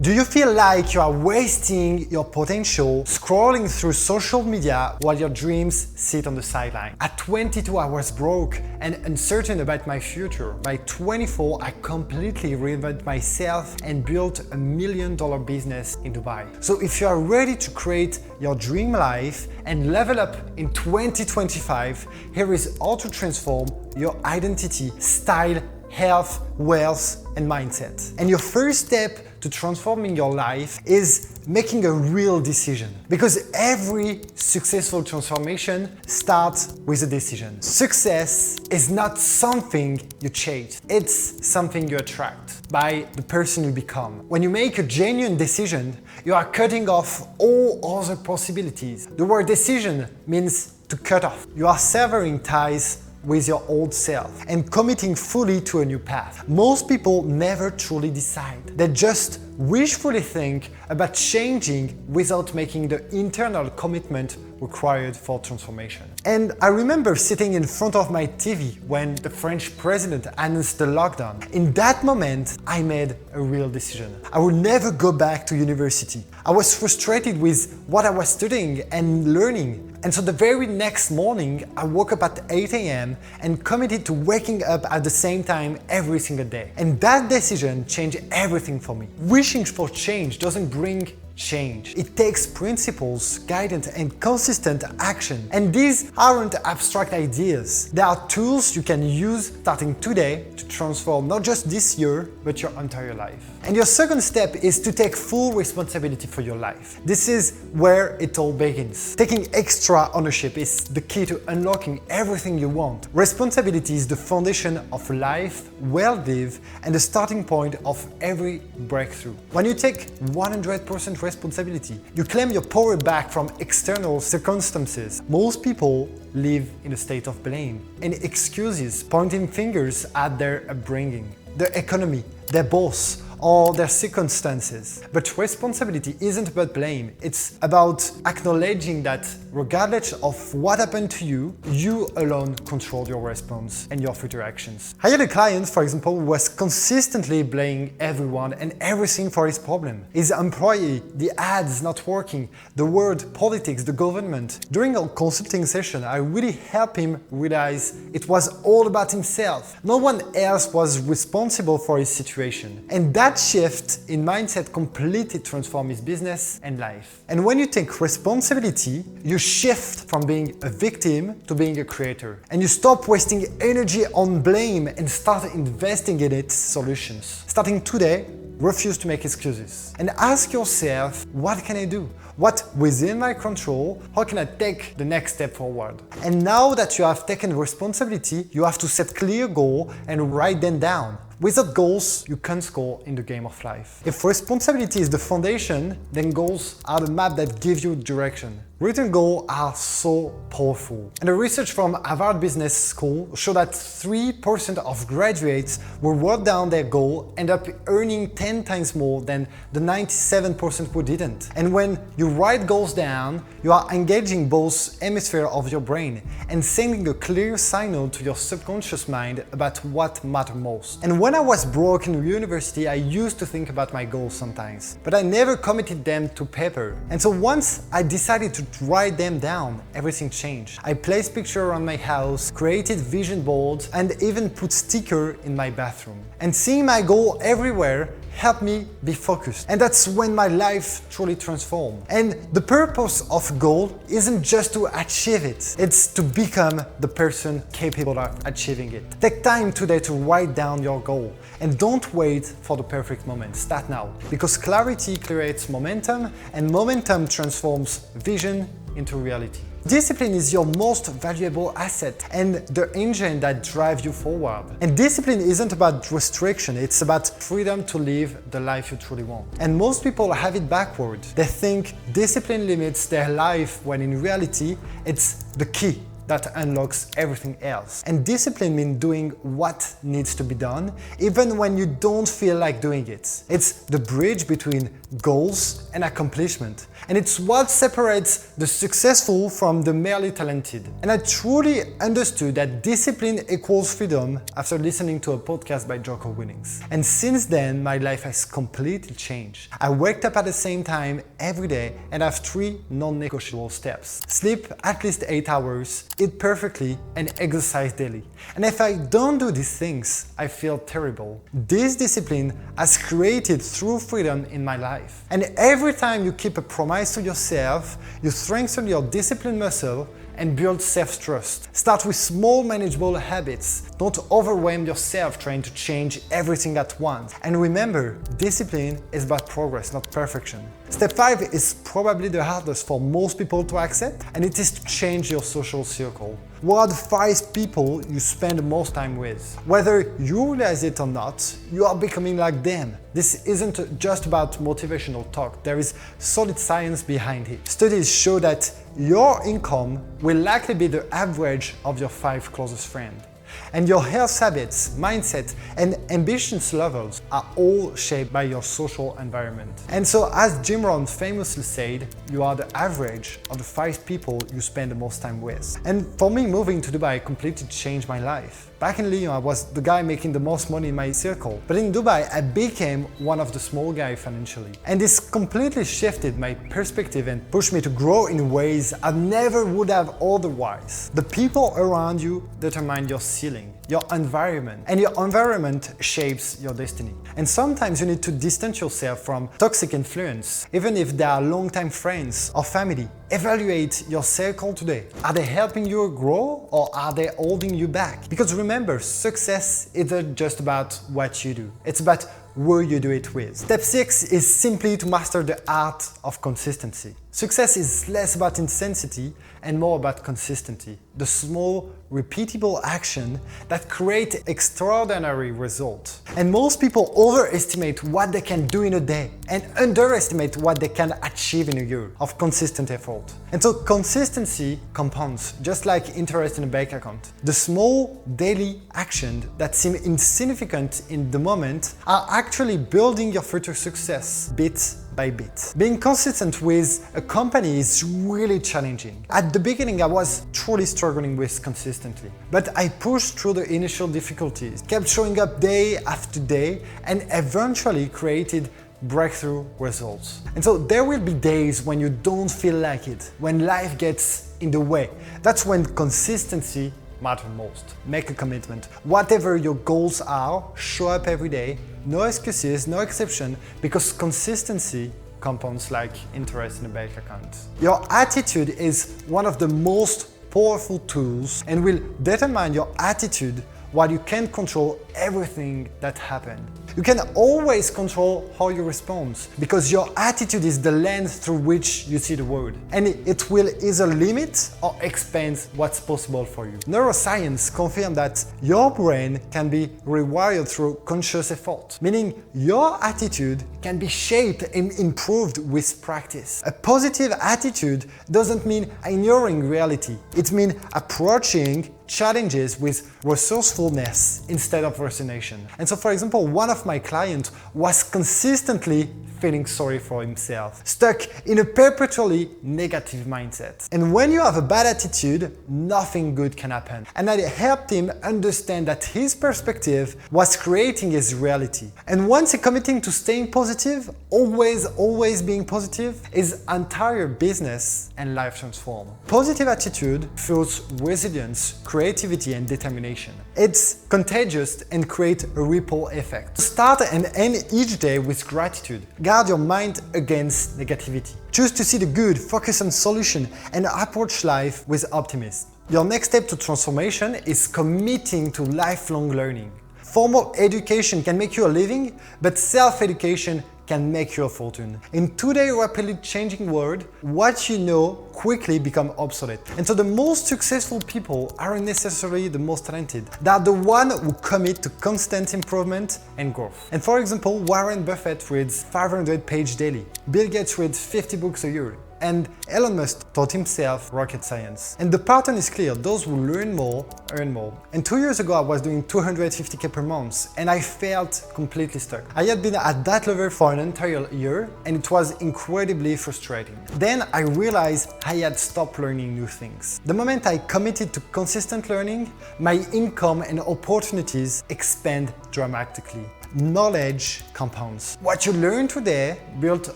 Do you feel like you are wasting your potential scrolling through social media while your dreams sit on the sideline? At 22, I was broke and uncertain about my future. By 24, I completely reinvented myself and built $1 million business in Dubai. So if you are ready to create your dream life and level up in 2025, here is how to transform your identity, style, health, wealth, and mindset. And your first step to transforming your life is making a real decision. Because every successful transformation starts with a decision. Success is not something you chase, it's something you attract by the person you become. When you make a genuine decision, you are cutting off all other possibilities. The word decision means to cut off. You are severing ties with your old self and committing fully to a new path. Most people never truly decide. They just wishfully think about changing without making the internal commitment required for transformation. And I remember sitting in front of my TV when the French president announced the lockdown. In that moment, I made a real decision. I would never go back to university. I was frustrated with what I was studying and learning. And so the very next morning, I woke up at 8 a.m. and committed to waking up at the same time every single day. And that decision changed everything for me. Wishing for change doesn't bring change. It takes principles, guidance, and consistent action. And these aren't abstract ideas. They are tools you can use starting today to transform not just this year, but your entire life. And your second step is to take full responsibility for your life. This is where it all begins. Taking extra ownership is the key to unlocking everything you want. Responsibility is the foundation of life well lived and the starting point of every breakthrough. When you take 100% responsibility, you claim your power back from external circumstances. Most people live in a state of blame and excuses, pointing fingers at their upbringing, their economy, their boss, or their circumstances. But responsibility isn't about blame, it's about acknowledging that regardless of what happened to you, you alone control your response and your future actions. I had a client, for example, who was consistently blaming everyone and everything for his problem. His employee, the ads not working, the world, politics, the government. During our consulting session, I really helped him realize it was all about himself. No one else was responsible for his situation. And that shift in mindset completely transformed his business and life. And when you take responsibility, you shift from being a victim to being a creator. And you stop wasting energy on blame and start investing in its solutions. Starting today, refuse to make excuses. And ask yourself, what can I do? What within my control? How can I take the next step forward? And now that you have taken responsibility, you have to set clear goals and write them down. Without goals, you can't score in the game of life. If responsibility is the foundation, then goals are the map that give you direction. Written goals are so powerful. And the research from Harvard Business School showed that 3% of graduates who wrote down their goal end up earning 10 times more than the 97% who didn't. And when you write goals down, you are engaging both hemispheres of your brain and sending a clear signal to your subconscious mind about what matters most. And when I was broke in university, I used to think about my goals sometimes, but I never committed them to paper. And so once I decided to write them down, everything changed. I placed pictures around my house, created vision boards, and even put stickers in my bathroom. And seeing my goal everywhere helped me be focused. And that's when my life truly transformed. And the purpose of a goal isn't just to achieve it, it's to become the person capable of achieving it. Take time today to write down your goal and don't wait for the perfect moment. Start now, because clarity creates momentum and momentum transforms vision into reality. Discipline is your most valuable asset and the engine that drives you forward. And discipline isn't about restriction, it's about freedom to live the life you truly want. And most people have it backward. They think discipline limits their life when in reality, it's the key that unlocks everything else. And discipline means doing what needs to be done, even when you don't feel like doing it. It's the bridge between goals and accomplishment. And it's what separates the successful from the merely talented. And I truly understood that discipline equals freedom after listening to a podcast by Jocko Willings. And since then, my life has completely changed. I wake up at the same time every day and have 3 non-negotiable steps. Sleep at least 8 hours, eat perfectly, and exercise daily. And if I don't do these things, I feel terrible. This discipline has created true freedom in my life. And every time you keep a promise to yourself, you strengthen your discipline muscle and build self-trust. Start with small manageable habits. Don't overwhelm yourself trying to change everything at once. And remember, discipline is about progress, not perfection. Step 5 is probably the hardest for most people to accept, and it is to change your social circle. What are the 5 people you spend the most time with? Whether you realize it or not, you are becoming like them. This isn't just about motivational talk, there is solid science behind it. Studies show that your income will likely be the average of your 5 closest friends. And your health habits, mindset, and ambitions levels are all shaped by your social environment. And so, as Jim Rohn famously said, you are the average of the 5 people you spend the most time with. And for me, moving to Dubai completely changed my life. Back in Lyon, I was the guy making the most money in my circle. But in Dubai, I became one of the small guys financially. And this completely shifted my perspective and pushed me to grow in ways I never would have otherwise. The people around you determine your ceiling, your environment, and your environment shapes your destiny. And sometimes you need to distance yourself from toxic influence, even if they are longtime friends or family. Evaluate your circle today. Are they helping you grow or are they holding you back? Because remember, success isn't just about what you do, it's about who you do it with. Step 6 is simply to master the art of consistency. Success is less about intensity and more about consistency. The small, repeatable action that create extraordinary results. And most people overestimate what they can do in a day and underestimate what they can achieve in a year of consistent effort. And so consistency compounds, just like interest in a bank account. The small daily actions that seem insignificant in the moment are actually building your future success bit by bit. Being consistent with a company is really challenging. At the beginning, I was truly struggling with consistently, but I pushed through the initial difficulties, kept showing up day after day, and eventually created breakthrough results. And so there will be days when you don't feel like it, when life gets in the way. That's when consistency matters most. Make a commitment. Whatever your goals are, show up every day. No excuses, no exception, because consistency compounds like interest in a bank account. Your attitude is one of the most powerful tools and will determine your attitude while you can't control everything that happened. You can always control how you respond because your attitude is the lens through which you see the world, and it will either limit or expand what's possible for you. Neuroscience confirms that your brain can be rewired through conscious effort, meaning your attitude can be shaped and improved with practice. A positive attitude doesn't mean ignoring reality. It means approaching challenges with resourcefulness instead of resignation. And so, for example, one of my clients was consistently feeling sorry for himself, stuck in a perpetually negative mindset. And when you have a bad attitude, nothing good can happen. And I helped him understand that his perspective was creating his reality. And once he committing to staying positive, always being positive, his entire business and life transformed. Positive attitude fuels resilience, creativity, and determination. It's contagious and creates a ripple effect. Start and end each day with gratitude. Guard your mind against negativity. Choose to see the good, focus on solution, and approach life with optimism. Your next step to transformation is committing to lifelong learning. Formal education can make you a living, but self-education can make you a fortune. In today's rapidly changing world, what you know quickly becomes obsolete. And so the most successful people aren't necessarily the most talented. They are the ones who commit to constant improvement and growth. And for example, Warren Buffett reads 500 pages daily. Bill Gates reads 50 books a year. and Elon Musk taught himself rocket science. And the pattern is clear: those who learn more, earn more. And 2 years ago I was doing 250k per month and I felt completely stuck. I had been at that level for an entire year and it was incredibly frustrating. Then I realized I had stopped learning new things. The moment I committed to consistent learning, my income and opportunities expand dramatically. Knowledge compounds. What you learn today, built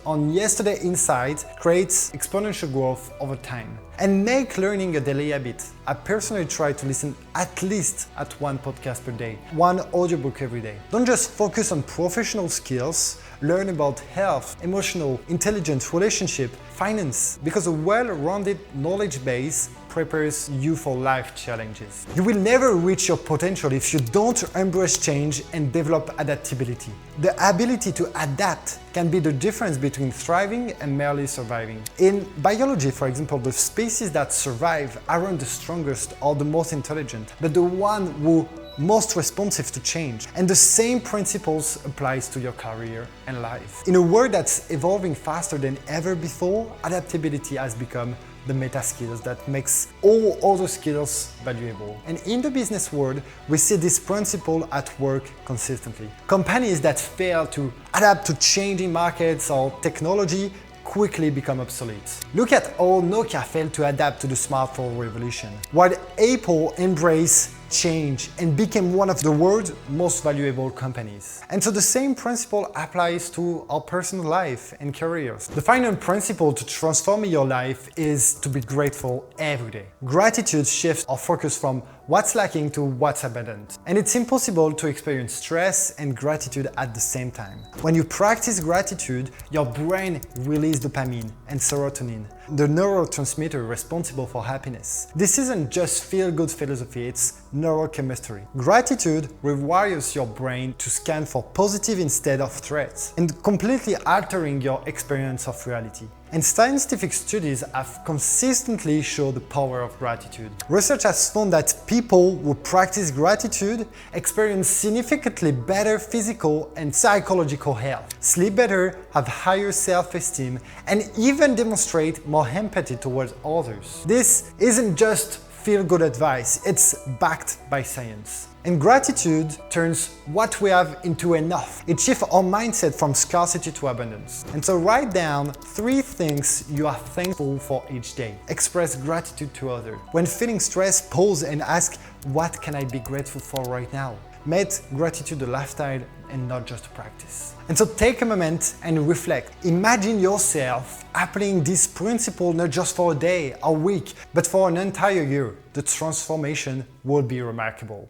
on yesterday's insight, creates exponential growth over time. And make learning a daily habit. I personally try to listen at least at one podcast per day, one audiobook every day. Don't just focus on professional skills, learn about health, emotional intelligence, relationship, finance, because a well-rounded knowledge base prepares you for life challenges. You will never reach your potential if you don't embrace change and develop adaptability. The ability to adapt can be the difference between thriving and merely surviving. In biology, for example, the species that survive aren't the strongest or the most intelligent, but the one who most responsive to change. And the same principles applies to your career and life. In a world that's evolving faster than ever before, adaptability has become the meta skills that makes all other skills valuable. And in the business world, we see this principle at work consistently. Companies that fail to adapt to changing markets or technology quickly become obsolete. Look at how Nokia failed to adapt to the smartphone revolution, while Apple embraced change and became one of the world's most valuable companies. And so the same principle applies to our personal life and careers. The final principle to transform your life is to be grateful every day. Gratitude shifts our focus from what's lacking to what's abundant. And it's impossible to experience stress and gratitude at the same time. When you practice gratitude, your brain releases dopamine and serotonin, the neurotransmitter responsible for happiness. This isn't just feel-good philosophy, it's neurochemistry. Gratitude rewires your brain to scan for positive instead of threats, and completely altering your experience of reality. And scientific studies have consistently shown the power of gratitude. Research has found that people who practice gratitude experience significantly better physical and psychological health, sleep better, have higher self-esteem, and even demonstrate more empathy towards others. This isn't just feel-good advice, it's backed by science. And gratitude turns what we have into enough. It shifts our mindset from scarcity to abundance. And so write down 3 things you are thankful for each day. Express gratitude to others. When feeling stressed, pause and ask, what can I be grateful for right now? Make gratitude a lifestyle and not just a practice. And so take a moment and reflect. Imagine yourself applying this principle not just for a day or week, but for an entire year. The transformation will be remarkable.